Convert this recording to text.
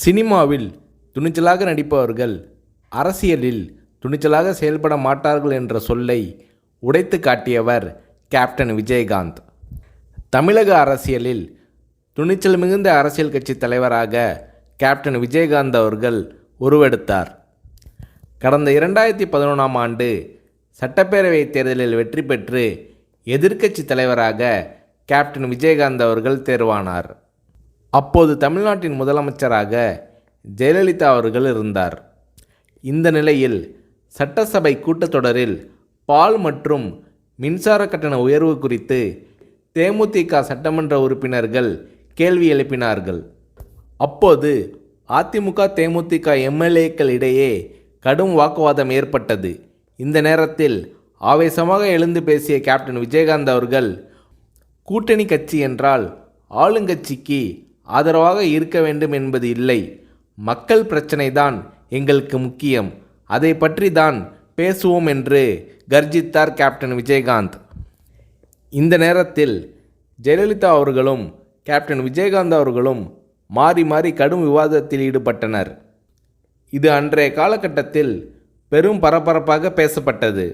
சினிமாவில் துணிச்சலாக நடிப்பவர்கள் அரசியலில் துணிச்சலாக செயல்பட மாட்டார்கள் என்ற சொல்லை உடைத்து காட்டியவர் கேப்டன் விஜயகாந்த். தமிழக அரசியலில் துணிச்சல் மிகுந்த அரசியல் கட்சி தலைவராக கேப்டன் விஜயகாந்த் அவர்கள் உருவெடுத்தார். கடந்த 2011ஆம் ஆண்டு சட்டப்பேரவைத் தேர்தலில் வெற்றி பெற்று எதிர்க்கட்சி தலைவராக கேப்டன் விஜயகாந்த் அவர்கள் தேர்வானார். அப்போது தமிழ்நாட்டின் முதலமைச்சராக ஜெயலலிதா அவர்கள் இருந்தார். இந்த நிலையில் சட்டசபை கூட்டத்தொடரில் பால் மற்றும் மின்சார கட்டண உயர்வு குறித்து தேமுதிக சட்டமன்ற உறுப்பினர்கள் கேள்வி எழுப்பினார்கள். அப்போது அதிமுக தேமுதிக எம்எல்ஏக்கள் இடையே கடும் வாக்குவாதம் ஏற்பட்டது. இந்த நேரத்தில் ஆவேசமாக எழுந்து பேசிய கேப்டன் விஜயகாந்த் அவர்கள், கூட்டணி கட்சி என்றால் ஆளுங்கட்சிக்கு ஆதரவாக இருக்க வேண்டும் என்பது இல்லை, மக்கள் பிரச்சனை தான் எங்களுக்கு முக்கியம், அதை பற்றி தான் பேசுவோம் என்று கர்ஜித்தார் கேப்டன் விஜயகாந்த். இந்த நேரத்தில் ஜெயலலிதா அவர்களும் கேப்டன் விஜயகாந்த் அவர்களும் மாறி மாறி கடும் விவாதத்தில் ஈடுபட்டனர். இது அன்றைய காலகட்டத்தில் பெரும் பரபரப்பாக பேசப்பட்டது.